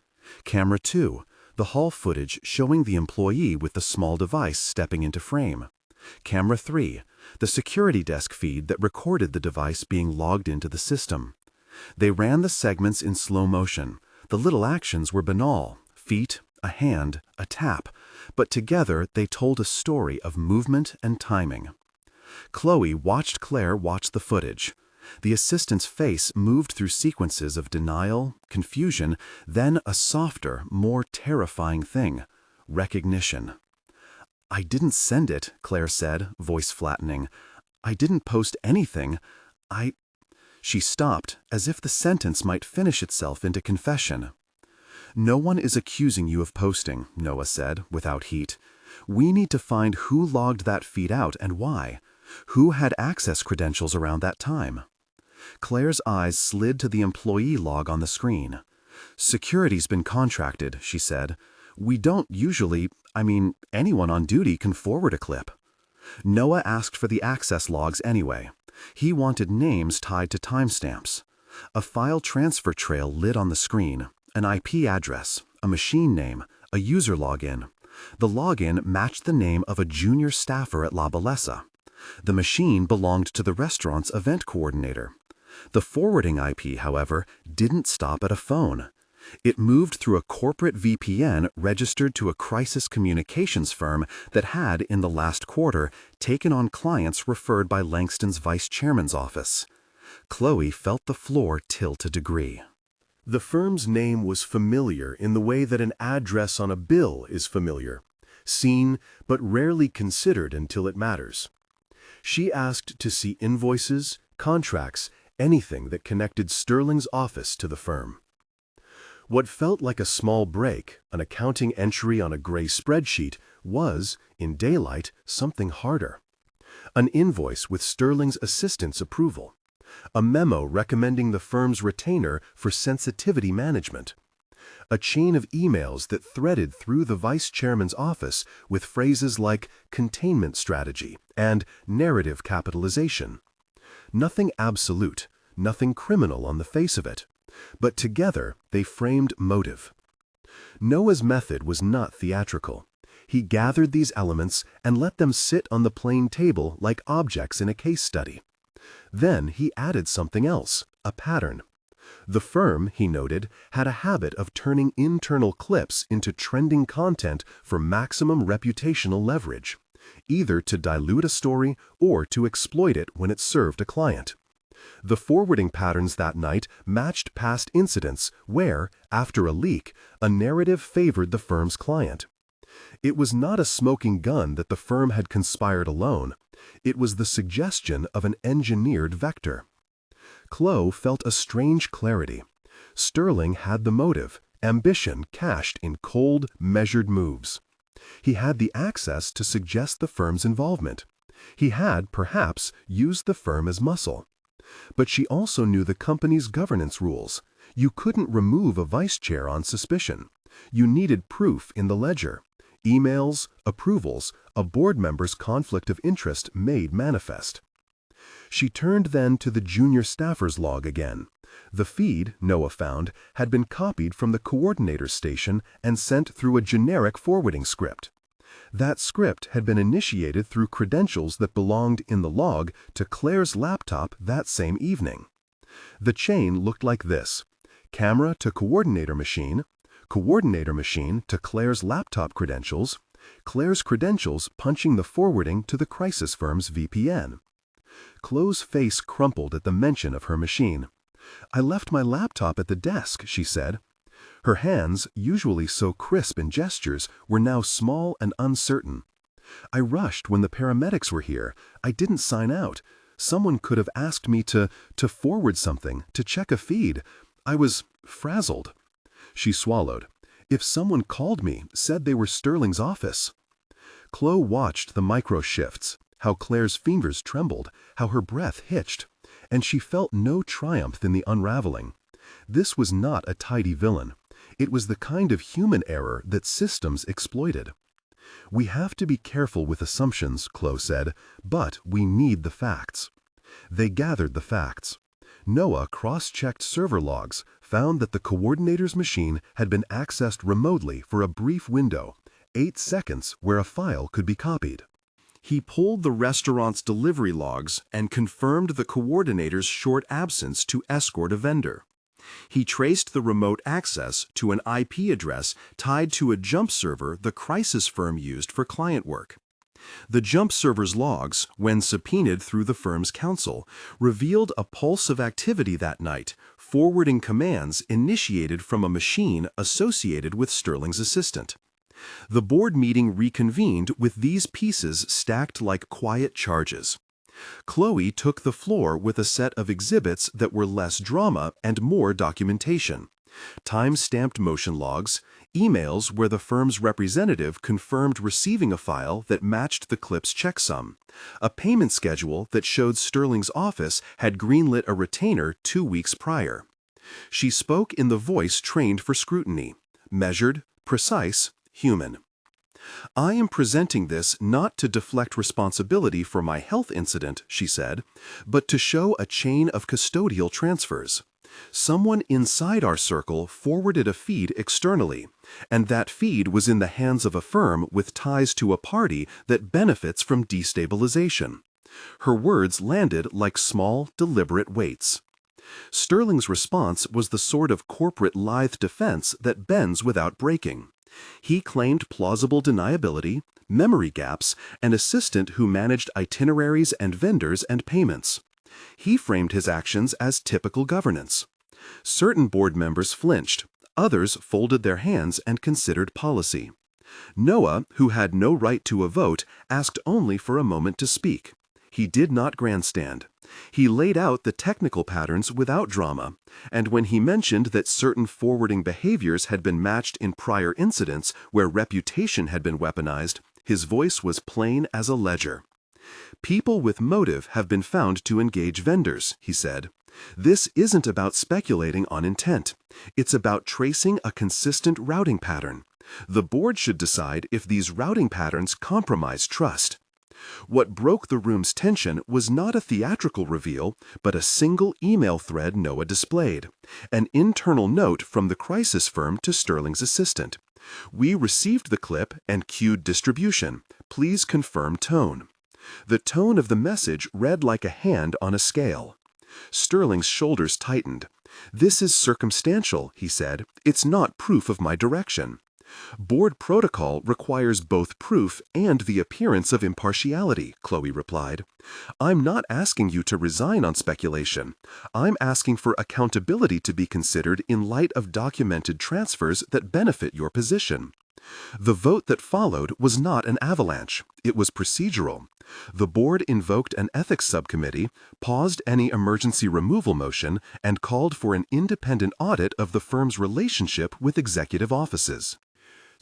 Camera 2, the hall footage showing the employee with the small device stepping into frame. Camera 3, the security desk feed that recorded the device being logged into the system. They ran the segments in slow motion. The little actions were banal: feet, a hand, a tap, but together they told a story of movement and timing. Khloe watched Claire watch the footage. The assistant's face moved through sequences of denial, confusion, then a softer, more terrifying thing: recognition. "I didn't send it," Claire said, voice flattening. "I didn't post anything. She stopped, as if the sentence might finish itself into confession. "No one is accusing you of posting," Noah said, without heat. "We need to find who logged that feed out and why. Who had access credentials around that time?" Claire's eyes slid to the employee log on the screen. "Security's been contracted," she said. "We don't usually, anyone on duty can forward a clip." Noah asked for the access logs anyway. He wanted names tied to timestamps. A file transfer trail lit on the screen, an IP address, a machine name, a user login. The login matched the name of a junior staffer at La Bellesa. The machine belonged to the restaurant's event coordinator. The forwarding IP, however, didn't stop at a phone. It moved through a corporate VPN registered to a crisis communications firm that had, in the last quarter, taken on clients referred by Langston's vice chairman's office. Khloe felt the floor tilt a degree. The firm's name was familiar in the way that an address on a bill is familiar, seen but rarely considered until it matters. She asked to see invoices, contracts, anything that connected Sterling's office to the firm. What felt like a small break, an accounting entry on a gray spreadsheet, was, in daylight, something harder. An invoice with Sterling's assistant's approval. A memo recommending the firm's retainer for sensitivity management. A chain of emails that threaded through the vice chairman's office with phrases like containment strategy and narrative capitalization. Nothing absolute, nothing criminal on the face of it. But together they framed motive. Noah's method was not theatrical. He gathered these elements and let them sit on the plain table like objects in a case study. Then he added something else, a pattern. The firm, he noted, had a habit of turning internal clips into trending content for maximum reputational leverage, either to dilute a story or to exploit it when it served a client. The forwarding patterns that night matched past incidents where, after a leak, a narrative favored the firm's client. It was not a smoking gun that the firm had conspired alone. It was the suggestion of an engineered vector. Khloe felt a strange clarity. Sterling had the motive, ambition cached in cold, measured moves. He had the access to suggest the firm's involvement. He had, perhaps, used the firm as muscle. But she also knew the company's governance rules. You couldn't remove a vice chair on suspicion. You needed proof in the ledger. Emails, approvals, a board member's conflict of interest made manifest. She turned then to the junior staffer's log again. The feed, Noah found, had been copied from the coordinator's station and sent through a generic forwarding script. That script had been initiated through credentials that belonged in the log to Claire's laptop that same evening. The chain looked like this: camera to coordinator machine to Claire's laptop credentials, Claire's credentials punching the forwarding to the crisis firm's VPN. Khloe's face crumpled at the mention of her machine. "I left my laptop at the desk," she said. Her hands, usually so crisp in gestures, were now small and uncertain. "I rushed when the paramedics were here. I didn't sign out. Someone could have asked me to forward something, to check a feed. I was frazzled." She swallowed. "If someone called me, said they were Sterling's office." Khloe watched the micro-shifts, how Claire's fingers trembled, how her breath hitched, and she felt no triumph in the unraveling. This was not a tidy villain. It was the kind of human error that systems exploited. "We have to be careful with assumptions," Khloe said, "but we need the facts." They gathered the facts. Noah cross-checked server logs, found that the coordinator's machine had been accessed remotely for a brief window, 8 seconds where a file could be copied. He pulled the restaurant's delivery logs and confirmed the coordinator's short absence to escort a vendor. He traced the remote access to an IP address tied to a jump server the crisis firm used for client work. The jump server's logs, when subpoenaed through the firm's counsel, revealed a pulse of activity that night, forwarding commands initiated from a machine associated with Sterling's assistant. The board meeting reconvened with these pieces stacked like quiet charges. Khloe took the floor with a set of exhibits that were less drama and more documentation. Time-stamped motion logs, emails where the firm's representative confirmed receiving a file that matched the clip's checksum, a payment schedule that showed Sterling's office had greenlit a retainer 2 weeks prior. She spoke in the voice trained for scrutiny, measured, precise, human. "I am presenting this not to deflect responsibility for my health incident," she said, "but to show a chain of custodial transfers. Someone inside our circle forwarded a feed externally, and that feed was in the hands of a firm with ties to a party that benefits from destabilization." Her words landed like small, deliberate weights. Sterling's response was the sort of corporate lithe defense that bends without breaking. He claimed plausible deniability, memory gaps, an assistant who managed itineraries and vendors and payments. He framed his actions as typical governance. Certain board members flinched, others folded their hands and considered policy. Noah, who had no right to a vote, asked only for a moment to speak. He did not grandstand. He laid out the technical patterns without drama, and when he mentioned that certain forwarding behaviors had been matched in prior incidents where reputation had been weaponized, his voice was plain as a ledger. "People with motive have been found to engage vendors," he said. "This isn't about speculating on intent. It's about tracing a consistent routing pattern. The board should decide if these routing patterns compromise trust." What broke the room's tension was not a theatrical reveal, but a single email thread Noah displayed, an internal note from the crisis firm to Sterling's assistant. "We received the clip and queued distribution. Please confirm tone." The tone of the message read like a hand on a scale. Sterling's shoulders tightened. "This is circumstantial," he said. "It's not proof of my direction." "Board protocol requires both proof and the appearance of impartiality," Khloe replied. "I'm not asking you to resign on speculation. I'm asking for accountability to be considered in light of documented transfers that benefit your position." The vote that followed was not an avalanche. It was procedural. The board invoked an ethics subcommittee, paused any emergency removal motion, and called for an independent audit of the firm's relationship with executive offices.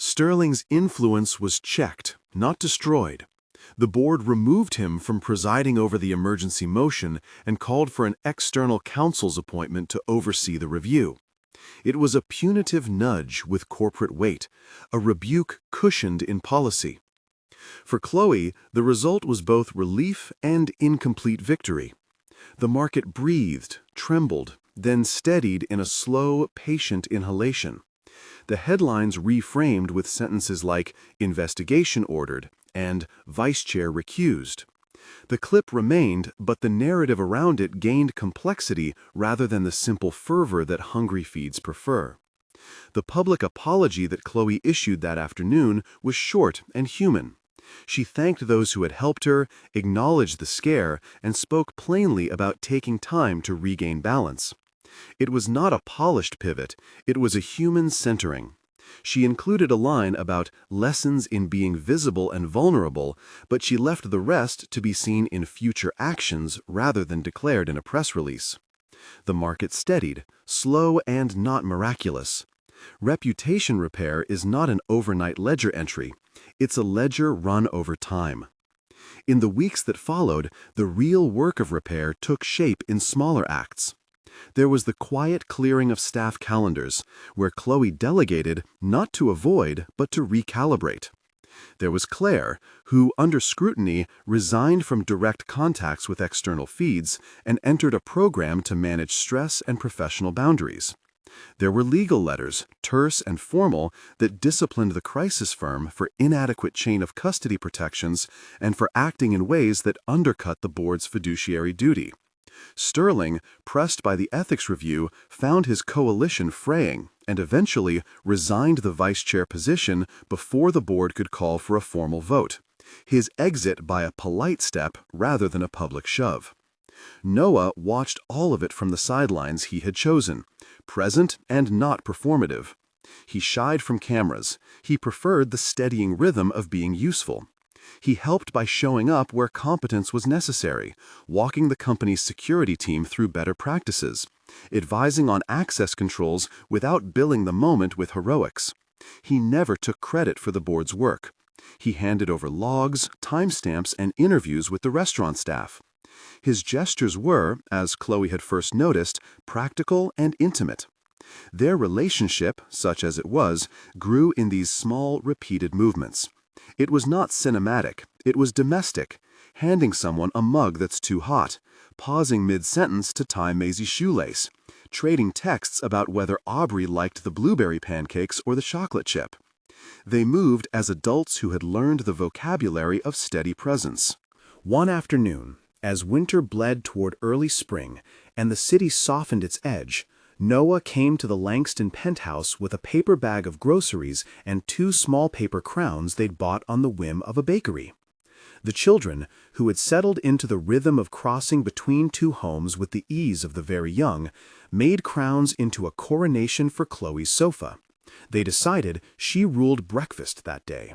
Sterling's influence was checked, not destroyed. The board removed him from presiding over the emergency motion and called for an external counsel's appointment to oversee the review. It was a punitive nudge with corporate weight, a rebuke cushioned in policy. For Khloe, the result was both relief and incomplete victory. The market breathed, trembled, then steadied in a slow, patient inhalation. The headlines reframed with sentences like "investigation ordered" and "vice chair recused." The clip remained, but the narrative around it gained complexity rather than the simple fervor that hungry feeds prefer. The public apology that Khloe issued that afternoon was short and human. She thanked those who had helped her, acknowledged the scare, and spoke plainly about taking time to regain balance. It was not a polished pivot, it was a human centering. She included a line about lessons in being visible and vulnerable, but she left the rest to be seen in future actions rather than declared in a press release. The market steadied, slow and not miraculous. Reputation repair is not an overnight ledger entry. It's a ledger run over time. In the weeks that followed, the real work of repair took shape in smaller acts. There was the quiet clearing of staff calendars, where Khloe delegated not to avoid but to recalibrate. There was Claire, who, under scrutiny, resigned from direct contacts with external feeds and entered a program to manage stress and professional boundaries. There were legal letters, terse and formal, that disciplined the crisis firm for inadequate chain of custody protections and for acting in ways that undercut the board's fiduciary duty. Sterling, pressed by the ethics review, found his coalition fraying and eventually resigned the vice chair position before the board could call for a formal vote, his exit by a polite step rather than a public shove. Noah watched all of it from the sidelines he had chosen, present and not performative. He shied from cameras. He preferred the steadying rhythm of being useful. He helped by showing up where competence was necessary, walking the company's security team through better practices, advising on access controls without billing the moment with heroics. He never took credit for the board's work. He handed over logs, timestamps, and interviews with the restaurant staff. His gestures were, as Khloe had first noticed, practical and intimate. Their relationship, such as it was, grew in these small, repeated movements. It was not cinematic, it was domestic, handing someone a mug that's too hot, pausing mid-sentence to tie Maisie's shoelace, trading texts about whether Aubrey liked the blueberry pancakes or the chocolate chip. They moved as adults who had learned the vocabulary of steady presence. One afternoon, as winter bled toward early spring and the city softened its edge, Noah came to the Langston penthouse with a paper bag of groceries and 2 small paper crowns they'd bought on the whim of a bakery. The children, who had settled into the rhythm of crossing between 2 homes with the ease of the very young, made crowns into a coronation for Khloe's sofa. They decided she ruled breakfast that day.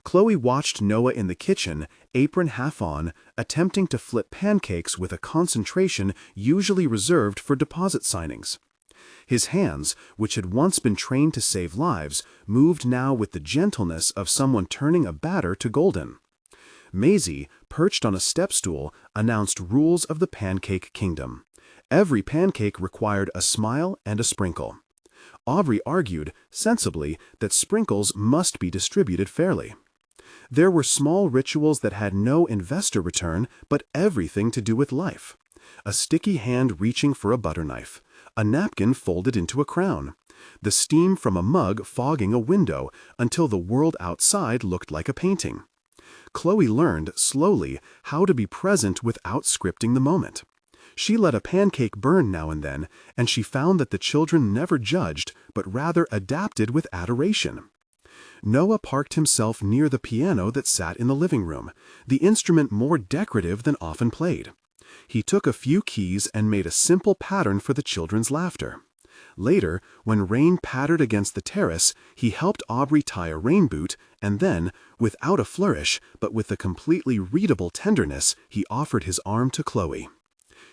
Khloe watched Noah in the kitchen, apron half on, attempting to flip pancakes with a concentration usually reserved for deposit signings. His hands, which had once been trained to save lives, moved now with the gentleness of someone turning a batter to golden. Maisie, perched on a step-stool, announced rules of the pancake kingdom. Every pancake required a smile and a sprinkle. Aubrey argued, sensibly, that sprinkles must be distributed fairly. There were small rituals that had no investor return, but everything to do with life. A sticky hand reaching for a butter knife, a napkin folded into a crown, the steam from a mug fogging a window until the world outside looked like a painting. Khloe learned, slowly, how to be present without scripting the moment. She let a pancake burn now and then, and she found that the children never judged, but rather adapted with adoration. Noah parked himself near the piano that sat in the living room, the instrument more decorative than often played. He took a few keys and made a simple pattern for the children's laughter. Later, when rain pattered against the terrace, he helped Aubrey tie a rain boot, and then, without a flourish, but with a completely readable tenderness, he offered his arm to Khloe.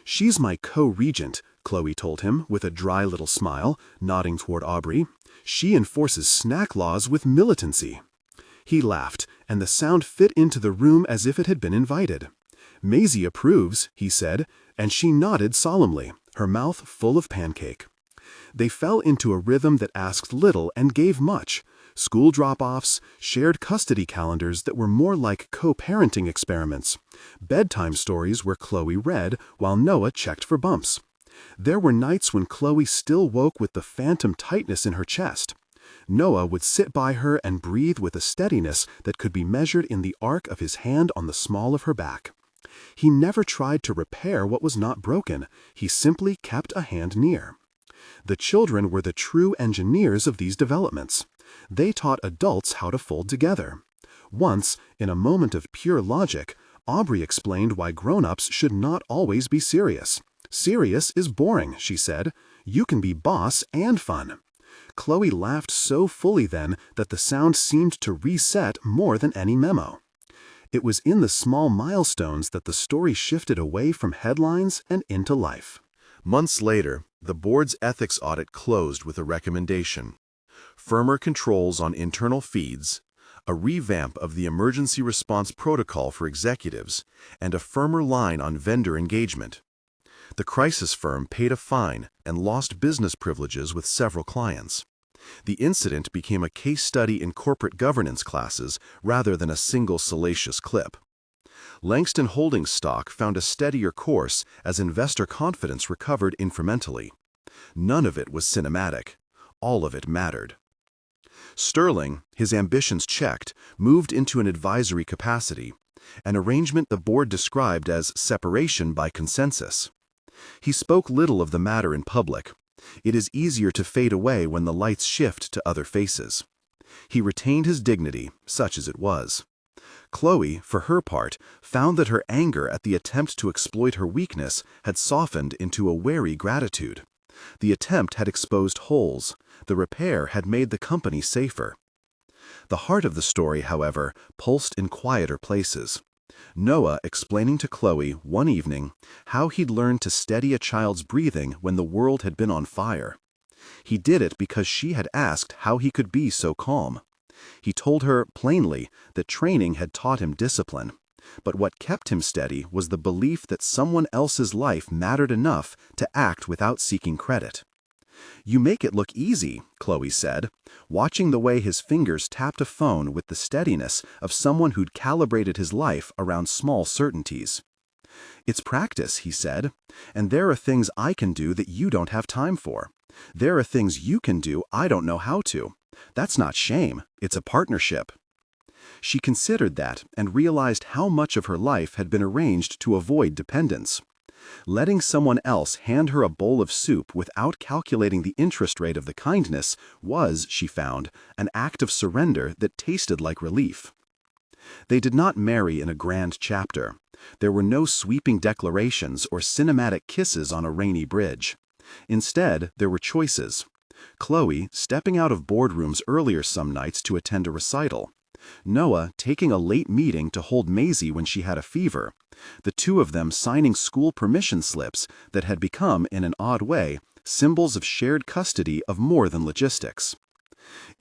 "She's my co-regent," Khloe told him with a dry little smile, nodding toward Aubrey. "She enforces snack laws with militancy." He laughed, and the sound fit into the room as if it had been invited. "Maisie approves," he said, and she nodded solemnly, her mouth full of pancake. They fell into a rhythm that asked little and gave much. School drop-offs, shared custody calendars that were more like co-parenting experiments, bedtime stories where Khloe read while Noah checked for bumps. There were nights when Khloe still woke with the phantom tightness in her chest. Noah would sit by her and breathe with a steadiness that could be measured in the arc of his hand on the small of her back. He never tried to repair what was not broken, he simply kept a hand near. The children were the true engineers of these developments. They taught adults how to fold together. Once, in a moment of pure logic, Aubrey explained why grown-ups should not always be serious. "Serious is boring," she said. "You can be boss and fun." Khloe laughed so fully then that the sound seemed to reset more than any memo. It was in the small milestones that the story shifted away from headlines and into life. Months later, the board's ethics audit closed with a recommendation: firmer controls on internal feeds, a revamp of the emergency response protocol for executives, and a firmer line on vendor engagement. The crisis firm paid a fine and lost business privileges with several clients. The incident became a case study in corporate governance classes rather than a single salacious clip. Langston Holdings stock found a steadier course as investor confidence recovered incrementally. None of it was cinematic. All of it mattered. Sterling, his ambitions checked, moved into an advisory capacity, an arrangement the board described as separation by consensus. He spoke little of the matter in public. It is easier to fade away when the lights shift to other faces. He retained his dignity, such as it was. Khloe, for her part, found that her anger at the attempt to exploit her weakness had softened into a wary gratitude. The attempt had exposed holes. The repair had made the company safer. The heart of the story, however, pulsed in quieter places. Noah explaining to Khloe one evening how he'd learned to steady a child's breathing when the world had been on fire. He did it because she had asked how he could be so calm. He told her, plainly, that training had taught him discipline. But what kept him steady was the belief that someone else's life mattered enough to act without seeking credit. "You make it look easy," Khloe said, watching the way his fingers tapped a phone with the steadiness of someone who'd calibrated his life around small certainties. "It's practice," he said, "and there are things I can do that you don't have time for. There are things you can do I don't know how to. That's not shame, it's a partnership." She considered that and realized how much of her life had been arranged to avoid dependence. Letting someone else hand her a bowl of soup without calculating the interest rate of the kindness was, she found, an act of surrender that tasted like relief. They did not marry in a grand chapter. There were no sweeping declarations or cinematic kisses on a rainy bridge. Instead, there were choices. Khloe stepping out of boardrooms earlier some nights to attend a recital. Noah taking a late meeting to hold Maisie when she had a fever. The two of them signing school permission slips that had become, in an odd way, symbols of shared custody of more than logistics.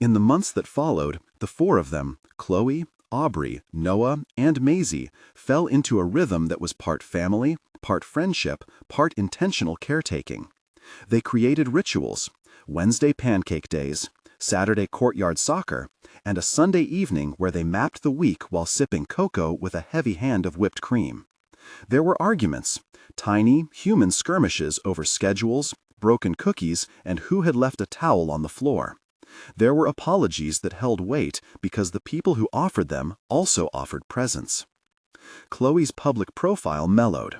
In the months that followed, the four of them, Khloe, Aubrey, Noah, and Maisie, fell into a rhythm that was part family, part friendship, part intentional caretaking. They created rituals: Wednesday pancake days, Saturday courtyard soccer, and a Sunday evening where they mapped the week while sipping cocoa with a heavy hand of whipped cream. There were arguments, tiny, human skirmishes over schedules, broken cookies, and who had left a towel on the floor. There were apologies that held weight because the people who offered them also offered presents. Khloe's public profile mellowed.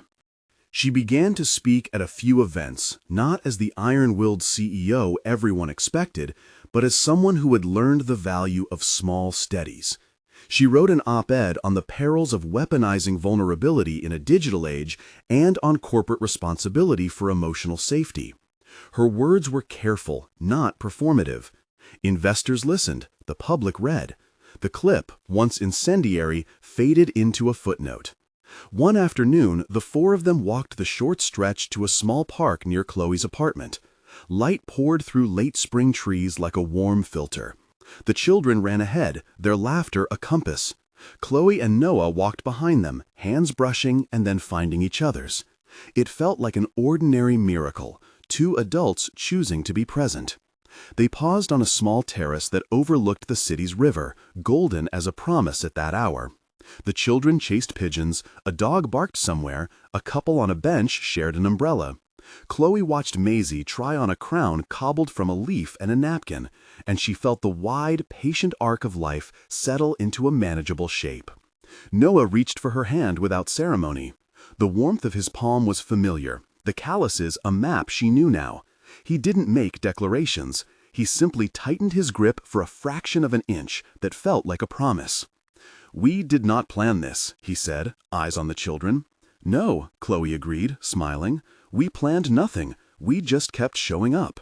She began to speak at a few events, not as the iron-willed CEO everyone expected, but as someone who had learned the value of small steadies. She wrote an op-ed on the perils of weaponizing vulnerability in a digital age and on corporate responsibility for emotional safety. Her words were careful, not performative. Investors listened, the public read. The clip, once incendiary, faded into a footnote. One afternoon, the four of them walked the short stretch to a small park near Khloe's apartment. Light poured through late spring trees like a warm filter. The children ran ahead, their laughter a compass. Khloe and Noah walked behind them, hands brushing and then finding each other's. It felt like an ordinary miracle, two adults choosing to be present. They paused on a small terrace that overlooked the city's river, golden as a promise at that hour. The children chased pigeons, a dog barked somewhere, a couple on a bench shared an umbrella. Khloe watched Maisie try on a crown cobbled from a leaf and a napkin, and she felt the wide, patient arc of life settle into a manageable shape. Noah reached for her hand without ceremony. The warmth of his palm was familiar, the calluses a map she knew now. He didn't make declarations. He simply tightened his grip for a fraction of an inch that felt like a promise. "We did not plan this," he said, eyes on the children. "No," Khloe agreed, smiling. "We planned nothing. We just kept showing up."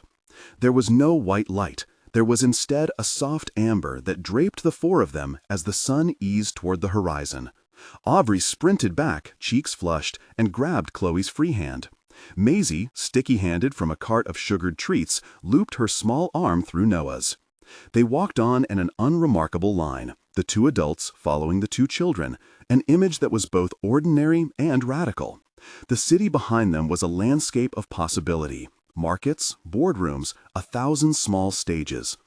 There was no white light. There was instead a soft amber that draped the four of them as the sun eased toward the horizon. Aubrey sprinted back, cheeks flushed, and grabbed Khloe's free hand. Maisie, sticky-handed from a cart of sugared treats, looped her small arm through Noah's. They walked on in an unremarkable line, the two adults following the two children, an image that was both ordinary and radical. The city behind them was a landscape of possibility. Markets, boardrooms, 1,000 small stages.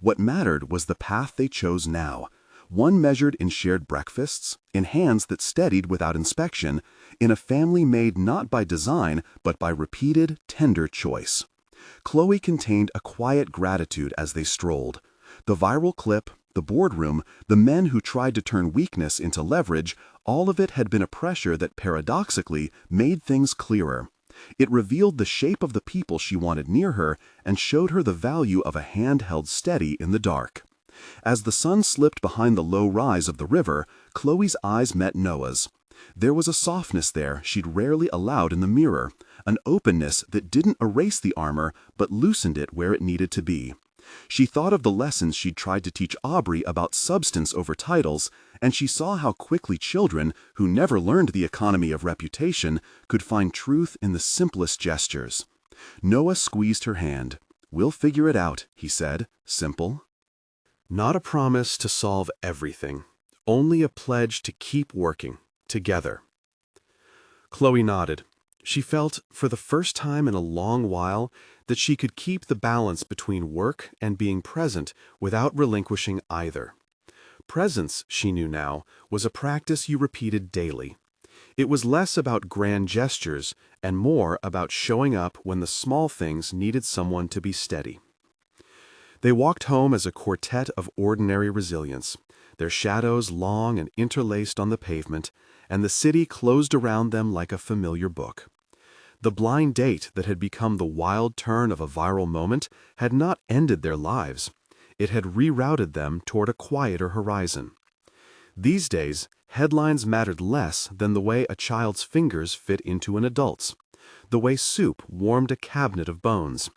What mattered was the path they chose now. One measured in shared breakfasts, in hands that steadied without inspection, in a family made not by design, but by repeated, tender choice. Khloe contained a quiet gratitude as they strolled. The viral clip, the boardroom, the men who tried to turn weakness into leverage, all of it had been a pressure that paradoxically made things clearer. It revealed the shape of the people she wanted near her and showed her the value of a hand held steady in the dark. As the sun slipped behind the low rise of the river, Khloe's eyes met Noah's. There was a softness there she'd rarely allowed in the mirror, an openness that didn't erase the armor but loosened it where it needed to be. She thought of the lessons she'd tried to teach Aubrey about substance over titles, and she saw how quickly children, who never learned the economy of reputation, could find truth in the simplest gestures. Noah squeezed her hand. "We'll figure it out," he said, simple. Not a promise to solve everything, only a pledge to keep working. together. Khloe nodded. She felt, for the first time in a long while, that she could keep the balance between work and being present without relinquishing either. Presence, she knew now, was a practice you repeated daily. It was less about grand gestures and more about showing up when the small things needed someone to be steady. They walked home as a quartet of ordinary resilience, their shadows long and interlaced on the pavement, and the city closed around them like a familiar book. The blind date that had become the wild turn of a viral moment had not ended their lives. It had rerouted them toward a quieter horizon. These days, headlines mattered less than the way a child's fingers fit into an adult's, the way soup warmed a cabinet of bones,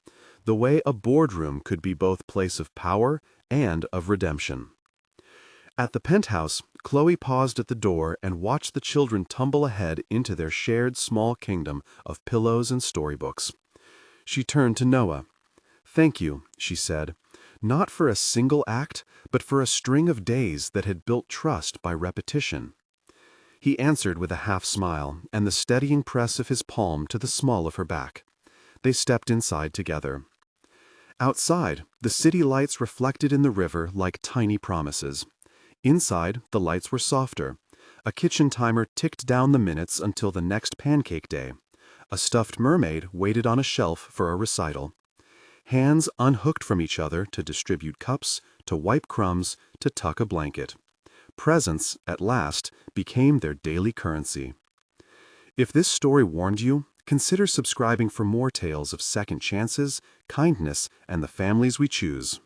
the way a boardroom could be both place of power and of redemption. At the penthouse, Khloe paused at the door and watched the children tumble ahead into their shared small kingdom of pillows and storybooks. She turned to Noah. "Thank you," she said, "not for a single act, but for a string of days that had built trust by repetition." He answered with a half-smile and the steadying press of his palm to the small of her back. They stepped inside together. Outside, the city lights reflected in the river like tiny promises. Inside, the lights were softer. A kitchen timer ticked down the minutes until the next pancake day. A stuffed mermaid waited on a shelf for a recital. Hands unhooked from each other to distribute cups, to wipe crumbs, to tuck a blanket. Presence, at last, became their daily currency. If this story warmed you, consider subscribing for more tales of second chances, kindness, and the families we choose.